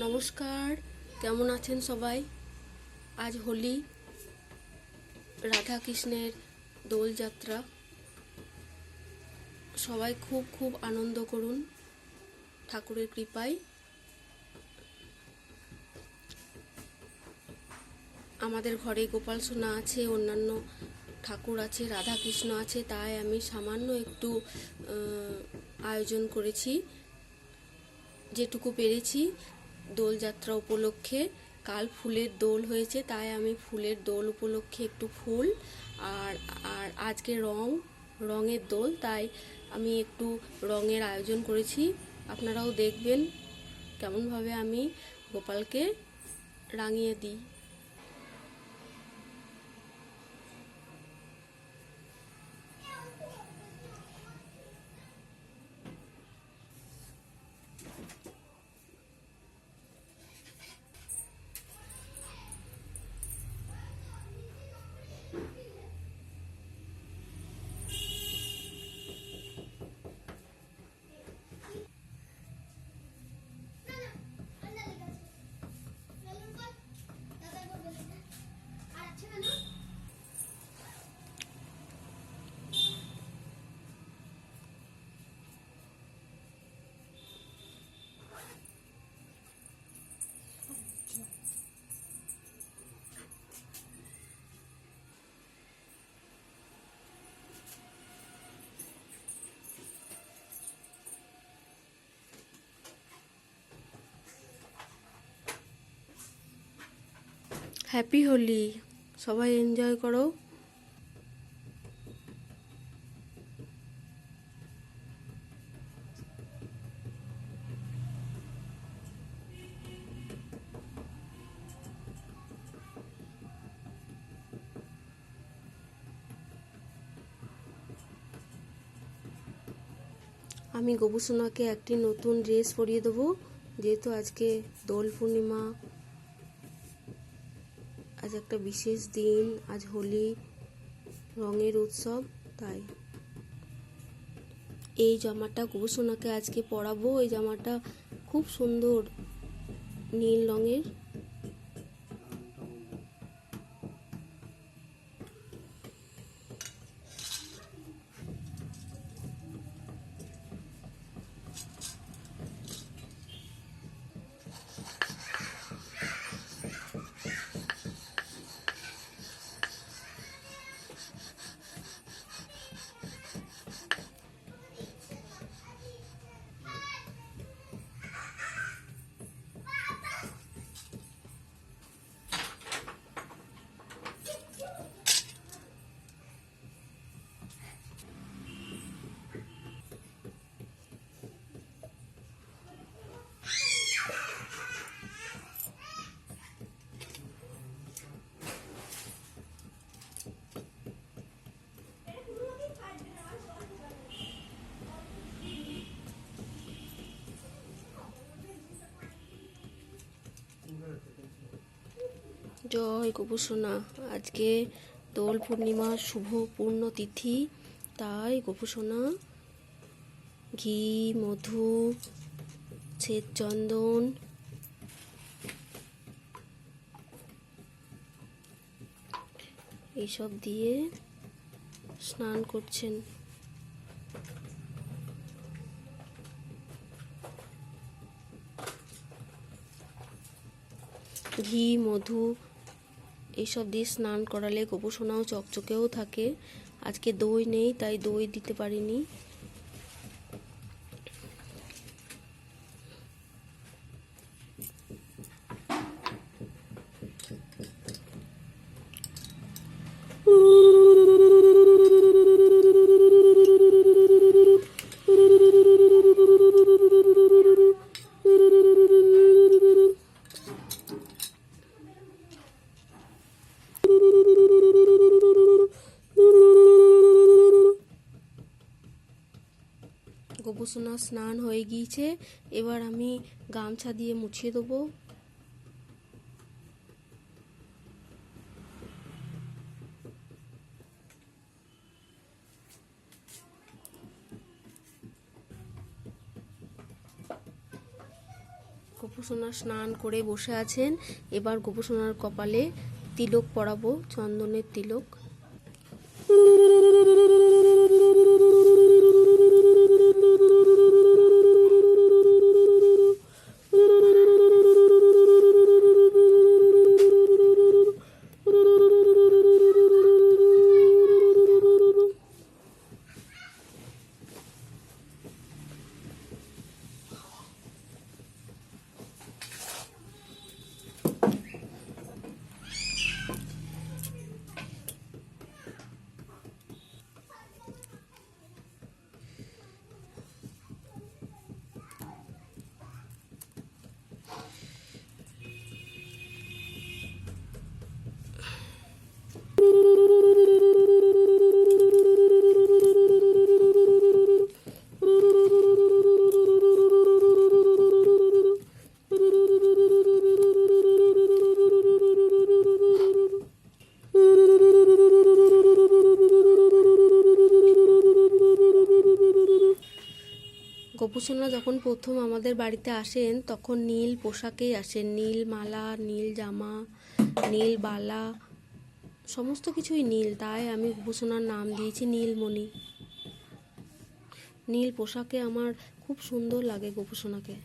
নমস্কার, কেমন আছেন সবাই? আজ হোলি, রাধা কৃষ্ণের দোলযাত্রা। সবাই খুব খুব আনন্দ করুন ঠাকুরের কৃপায়। আমাদের ঘরে গোপাল সোনা আছে, অন্যান্য ঠাকুর আছে, রাধা কৃষ্ণ আছে, তাই আমি সামান্য একটু আয়োজন করেছি, যেটুকু পেরেছি দোলযাত্রা উপলক্ষে। কাল ফুলের দোল হয়েছে, তাই আমি ফুলের দোল উপলক্ষে একটু ফুল আর আর আজকে রঙের দোল, তাই আমি একটু রঙের আয়োজন করেছি। আপনারাও দেখবেন কেমনভাবে আমি গোপালকে রাঙিয়ে দিই। হ্যাপি হোলি, সবাই এনজয় করো। আমি গোপুসোনাকে একটি নতুন ড্রেস পরিয়ে দেবো, যেহেতু আজকে দোল পূর্ণিমা, আজ একটা বিশেষ দিন, আজ হোলি, রঙের উৎসব। তাই এই জামাটা গোপুসোনাকে আজকে পরাবো। এই জামাটা খুব সুন্দর, নীল রঙের। জয় গোপুসোনা। আজকে দোল পূর্ণিমার শুভ পূর্ণ তিথি, তাই গোপুসোনা ঘি, মধু, শ্বেত চন্দন এইসব দিয়ে স্নান করছেন। ঘি, মধু এইসব দিয়ে স্নান করালে গোপুসোনাও চকচকেও থাকে। আজকে দই নেই, তাই দই দিতে পারিনি। গোপুসোনা স্নান হয়ে গিয়েছে, এবার আমি গামছা দিয়ে মুছিয়ে দেবো। গোপুসোনা স্নান করে বসে আছেন। এবার গোপুসোনার কপালে তিলক পরাবো, চন্দনের তিলক। গোপুসোনা যখন প্রথম আমাদের বাড়িতে আসেন তখন নীল পোশাকেই আসেন, নীল মালা, নীল জামা, নীল বালা, সমস্ত কিছুই নীল। তাই আমি গোপুসোনার নাম দিয়েছি নীলমণি। নীল পোশাকে আমার খুব সুন্দর লাগে গোপুসোনাকে।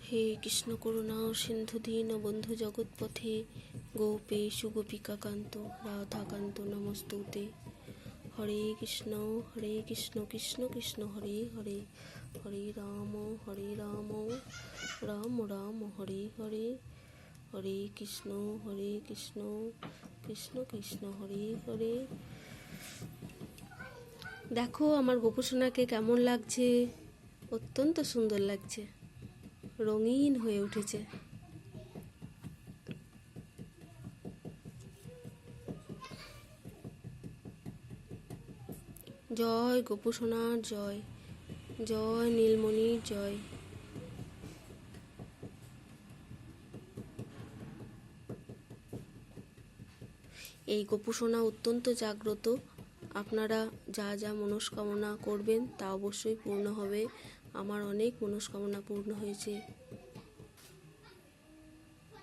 হে কৃষ্ণ করুণা সিন্ধু দীন বন্ধু জগৎপথে গোপেশু গোপিকা কান্ত রাধাকান্ত নমস্তুতে। হরে কৃষ্ণ কৃষ্ণ কৃষ্ণ হরে হরে, হরে রাম রাম রাম হরে হরে, হরে কৃষ্ণ কৃষ্ণ কৃষ্ণ হরে হরে। দেখো আমার গোপুসোনাকে কেমন লাগছে, অত্যন্ত সুন্দর লাগছে, রঙিন হয়ে উঠেছে। জয় গোপুসোনার জয়, জয় নীলমণির জয়। এই গোপুসোনা অত্যন্ত জাগ্রত। আপনারা যা যা মনস্কামনা করবেন তা অবশ্যই পূর্ণ হবে। আমার অনেক মনস্কামনা পূর্ণ হয়েছে।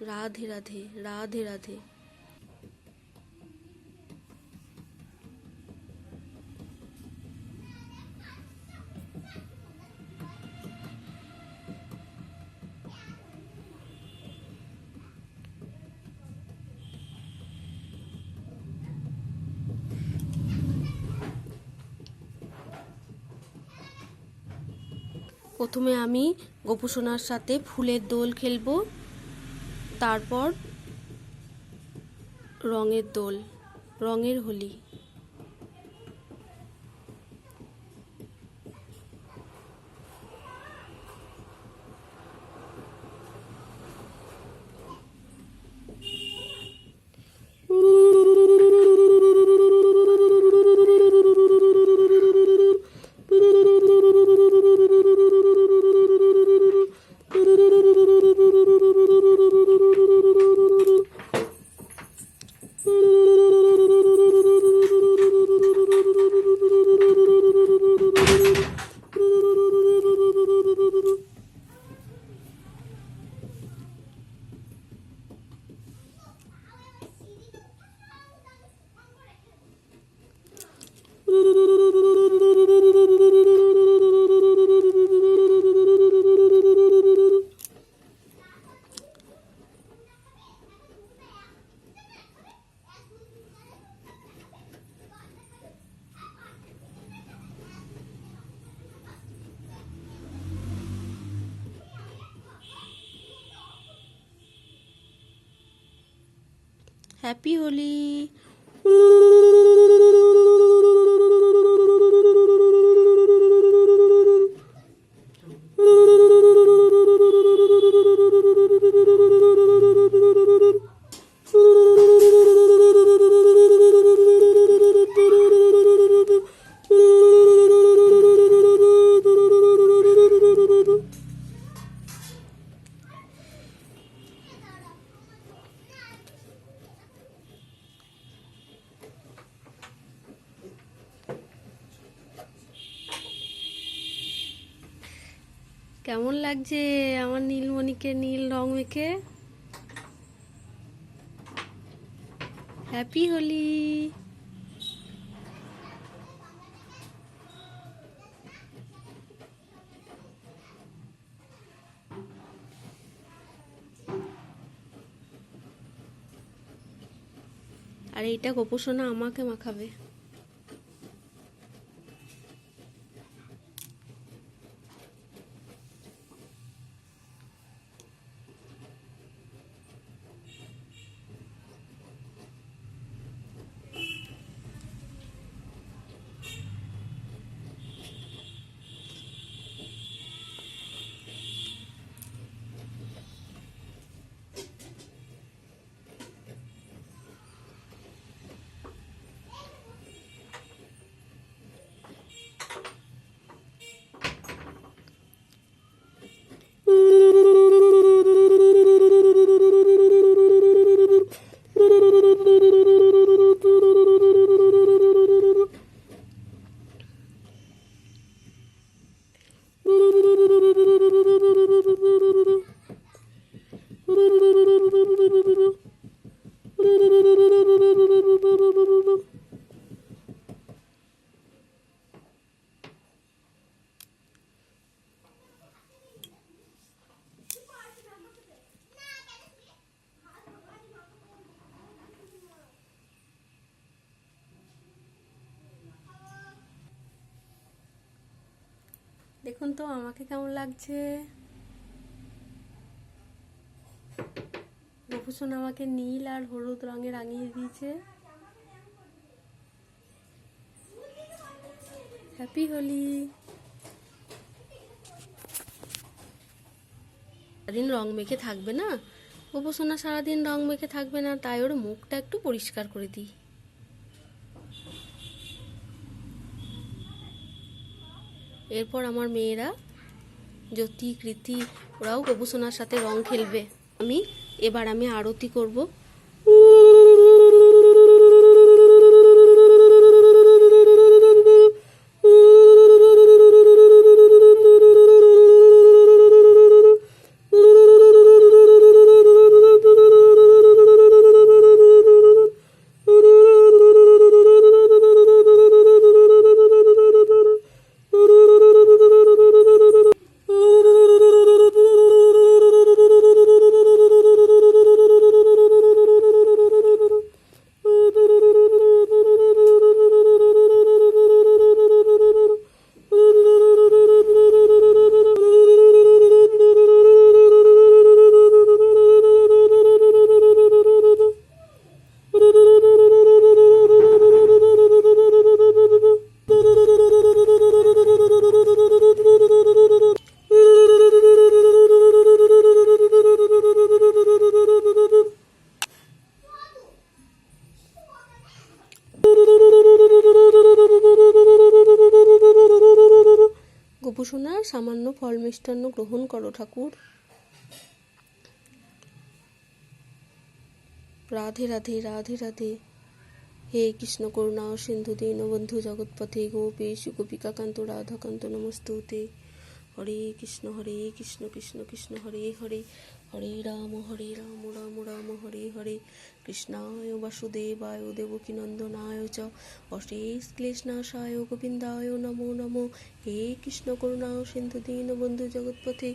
রাধে রাধে, রাধে রাধে। প্রথমে আমি গোপুসোনার সাথে ফুলের দোল খেলবো, তারপর রঙের দোল, রঙের হোলি। হ্যাপি হোলি। কেমন লাগছে আমার নীলমণিকে নীল রং মেখে? হ্যাপি হোলি। আর এইটা গোপোষণা আমাকে মাখাবে। দেখুন তো আমাকে কেমন লাগছে। গোপোষণ আমাকে নীল আর হলুদ রঙে রাঙিয়ে দিয়েছে। হ্যাপি হোলি। সারাদিন রং মেখে থাকবে না, গোপোষণা সারাদিন রং মেখে থাকবে না, তাই ওর মুখটা একটু পরিষ্কার করে দিই। এরপর আমার মেয়েরা জ্যোতি, কৃতি ওরাও গোপোষণার সাথে রং খেলবে। এবার আমি আরতি করব। গোপোষণার সামান্য ফল মিষ্টান্ন গ্রহণ করো ঠাকুর। রাধে রাধে রাধে রাধে। হে কৃষ্ণ করুণা সিন্ধু দীনবন্ধু জগৎপথে গোপেশু গোপিকাকান্ত রাধাকান্ত নমস্তুতে। হরে কৃষ্ণ কৃষ্ণ কৃষ্ণ হরে হরে, হরে রাম রাম রাম হরে হরে। কৃষ্ণায় বাসুদেবায় দেবকীনন্দনায় চ অশেষ ক্লেশনাশায় গোবিন্দায় নমো নমো। হে কৃষ্ণ করুণা সিন্ধু দীনবন্ধু জগৎপথে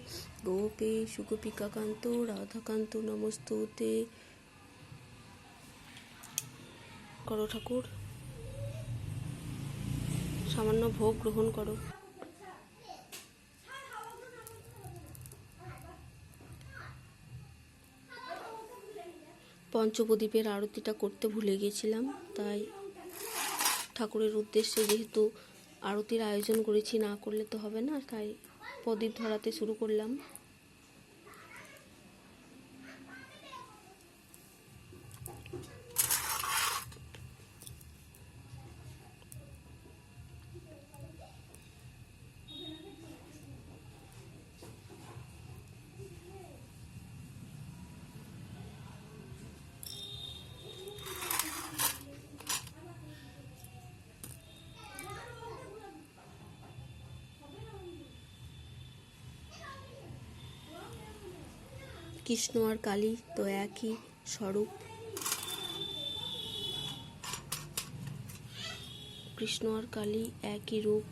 গোপেশু গোপিকাকান্ত রাধাকান্ত নমস্তুতে। করো ঠাকুর, সামান্য ভোগ গ্রহণ করো। পঞ্চপ্রদীপের আরতিটা করতে ভুলে গেছিলাম, তাই ঠাকুরের উদ্দেশ্যে যেহেতু আরতির আয়োজন করেছি, না করলে তো হবে না, তাই প্রদীপ ধরাতে শুরু করলাম। কৃষ্ণ আর কালী তো একই স্বরূপ, কৃষ্ণ আর কালী একই রূপ।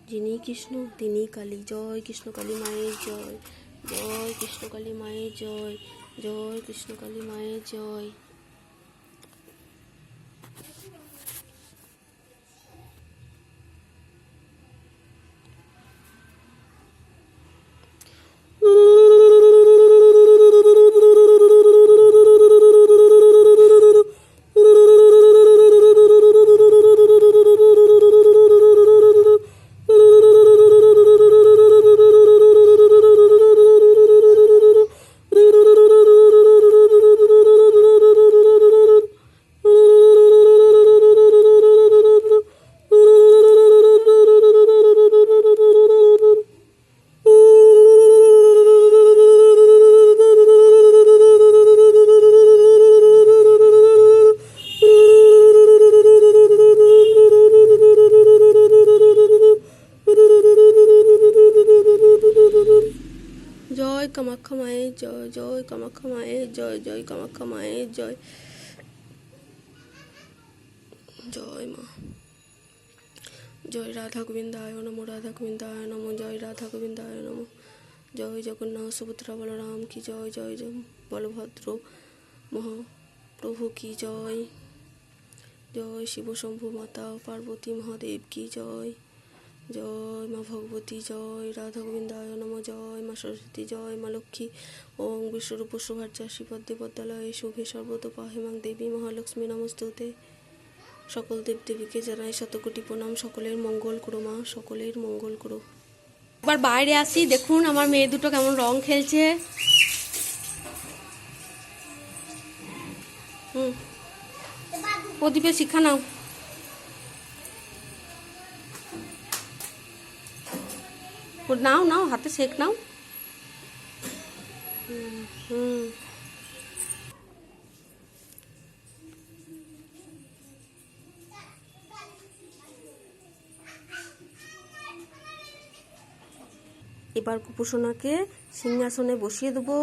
যিনি কৃষ্ণ তিনি কালী। জয় কৃষ্ণ কালী মায়ের জয়, জয় কৃষ্ণ কালী মায়ের জয়, জয় কৃষ্ণ কালী মায়ের জয়। জয় কামাখ্যা মায়ের জয়, জয় কামাখ্যা মায়ের জয়, জয় কামাখ্যা মায়ের জয়, জয় মা। জয় রাধা গোবিন্দায় নমো, রাধা গোবিন্দায় নমো, জয় রাধা গোবিন্দায় নমো। জয় জগন্নাথ সুভদ্রা বলরাম কি জয়, জয় বলভদ্র মহাপ্রভু কি জয়, জয় শিব শম্ভু মাতা পার্বতী মহাদেব কি জয়, জয় মা ভগবতী জয়, রাধা গোবিন্দায় নমো, জয় মা সরস্বতী জয়, মা লক্ষ্মী ওং বিশ্বরূপ শোভার্যা শ্রীপদ্মে পদ্মালয়ে শুভে সর্বতোপাহে মাং দেবী মহালক্ষ্মী নমস্তুতে। সকল দেবদেবীকে জানাই শতকোটি প্রণাম। সকলের মঙ্গল করো মা, সকলের মঙ্গল করো। একবার বাইরে আসি, দেখুন আমার মেয়ে দুটো কেমন রং খেলছে। প্রদীপের শিক্ষা নাও। নাও নাও, হাতে শেখ নাও। এবার কুপুসোনাকে সিংহাসনে বসিয়ে দেবো।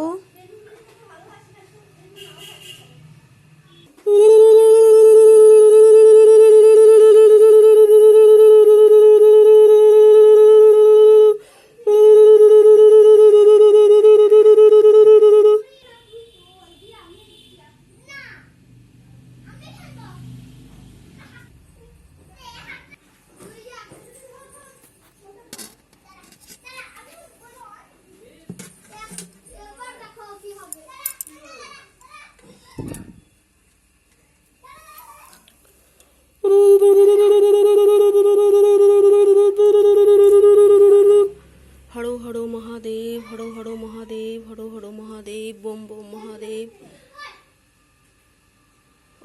Har Har Mahadev, Har Har Mahadev, Har Har Mahadev, bomb bomb Mahadev.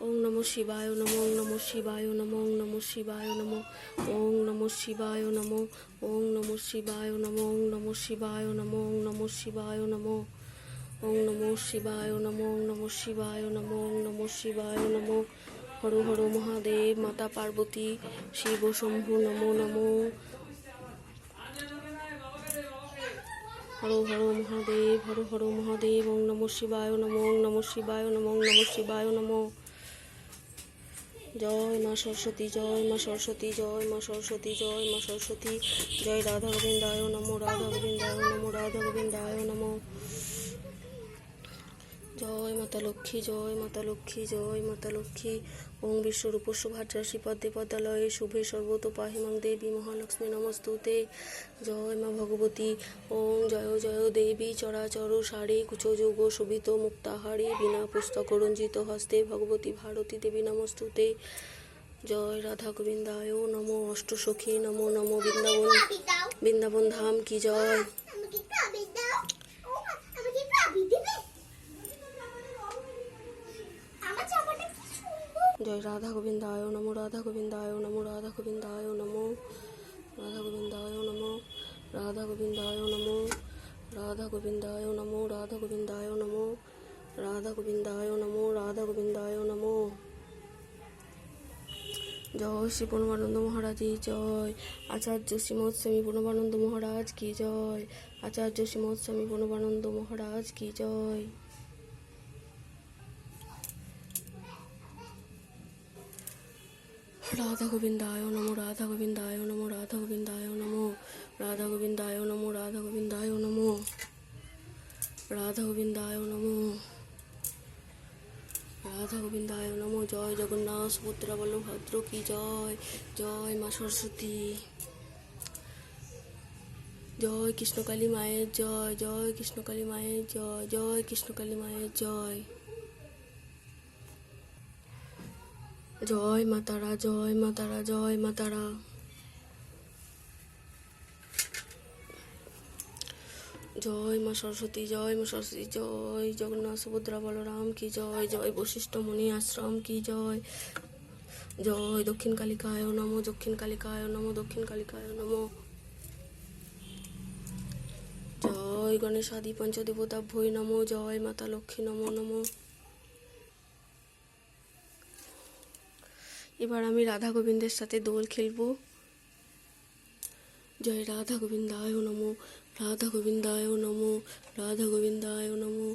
ওং নমঃ শিবায় নমঃ, ওং নমঃ শিবায় নমঃ, ওং নমঃ শিবায় নমঃ, ওং নমঃ শিবায় নমঃ, ওং নমঃ শিবায় নমঃ, ওং নমঃ শিবায় নমঃ, ওং নমঃ শিবায় নমঃ, ওং নমঃ শিবায় নমঃ, ওং নমঃ শিবায় নমঃ, ওং নমঃ শিবায় নমঃ। হর হর মহাদেব, মাতা পার্বতী, শিব শম্ভু নমো নমো। হর হর মহাদেব, হর হর মহাদেব, ওং নমঃ শিবায় নমঃ, ওং নমঃ শিবায় নমঃ, ওং নমঃ শিবায় নমঃ। জয় মা সরস্বতী, জয় মা সরস্বতী, জয় মা সরস্বতী, জয় মা সরস্বতী, জয় রাধা গোবিন্দায় নমঃ, রাধা গোবিন্দায় নমঃ, রাধা গোবিন্দায় নমঃ। জয় মাতা লক্ষ্মী, জয় মাতা লক্ষ্মী, জয় মাতা লক্ষ্মী। ওং বিশ্বরূপস্য ভাদ্রাসি পদ্মে পদ্মালয়ে শুভে সর্বতোপাহিমাং দেবী মহালক্ষ্মী নমস্তুতে। জয় মা ভগবতী। ওং জয় জয় দেবী চরাচর সারে কুচযোগ শোভিত মুক্তাহারে বিনা পুস্তক রঞ্জিত হস্তে ভগবতী ভারতী দেবী নমস্তুতে। জয় রাধা গোবিন্দায় নমো অষ্টসখী নমো নমো বৃন্দাবন বৃন্দাবন ধাম কি জয়। জয় রাধা গোবিন্দায় নমো রাধা গোবিন্দায় নমো রাধা গোবিন্দায় নমো রাধা গোবিন্দায় নমো রাধা গোবিন্দায় নমো রাধা গোবিন্দায় নমো রাধা গোবিন্দায় নমো রাধা গোবিন্দায় নমো রাধা গোবিন্দায় নমো। জয় শ্রী পূর্ণমানন্দ মহারাজ জয়। আচার্য শ্রীমৎ স্বামী পূর্ণমানন্দ মহারাজ কি জয়। আচার্য শ্রীমৎ স্বামী পূর্ণমানন্দ মহারাজ কি জয়। রাধা গোবিন্দায় নমো রাধা গোবিন্দায় নমো রাধা গোবিন্দায় নমো রাধা গোবিন্দায় নমো রাধা গোবিন্দায় নমো রাধা গোবিন্দায় নমো রাধা গোবিন্দায় নমো। জয় জগন্নাথ সুভদ্রা বলভদ্র কি জয়। জয় মা সরস্বতী। জয় কৃষ্ণকালী মায়ের জয়। জয় কৃষ্ণকালী মায়ের জয়। জয় কৃষ্ণকালী মায়ের জয়। জয় মাতারা, জয় মাতারা, জয় মাতারা। জয় মা সরস্বতী, জয় মা সরস্বতী। জয় জগন্নাথ সুভদ্রা বলরাম কি জয়। জয় বশিষ্ঠ মুনি আশ্রম কি জয়। জয় দক্ষিণ কালিকায় নমো, দক্ষিণ কালিকায় নমো, দক্ষিণ কালিকায় নমো। জয় গণেশাদি পঞ্চদেবতাভ্যই নমো। জয় মাতা লক্ষ্মী নমো নমো। এবার আমি রাধা গোবিন্দের সাথে দোল খেলবো। জয় রাধা গোবিন্দায় নমো, রাধা গোবিন্দায় নমো, রাধা গোবিন্দায় নমো,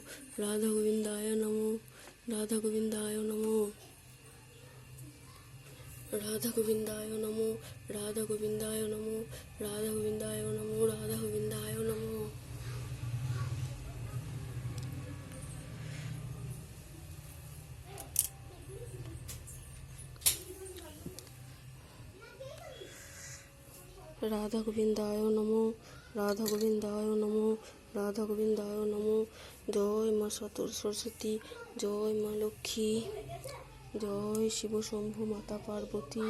রাধা গোবিন্দায় নমো, রাধা গোবিন্দায় নমো, রাধা গোবিন্দায় নমো, রাধা গোবিন্দায় নমো, রাধা গোবিন্দায় নমো, রাধা গোবিন্দায় নমো। রাধা গোবিন্দায় নমো, রাধা গোবিন্দায় নমো, রাধা গোবিন্দায় নমো। জয় মা সরস্বতী, জয় মা লক্ষ্মী, জয় শিব শম্ভু মাতা পার্বতী।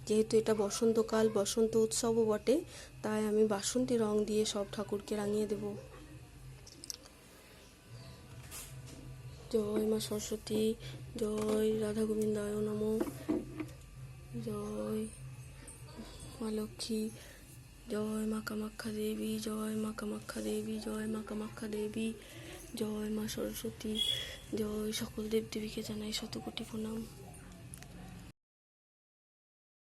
যেহেতু এটা বসন্তকাল, বসন্ত উৎসবও বটে, তাই আমি বাসন্তী রং দিয়ে সব ঠাকুরকে রাঙিয়ে দেব। জয় মা সরস্বতী, জয় রাধা গোবিন্দায় নমো, জয় মা লক্ষ্মী, জয় মা কামাখ্যা দেবী, জয় মা কামাখ্যা দেবী, জয় মা কামাখ্যা দেবী, জয় মা সরস্বতী। জয় সকল দেবদেবীকে জানাই শতকোটি প্রণাম।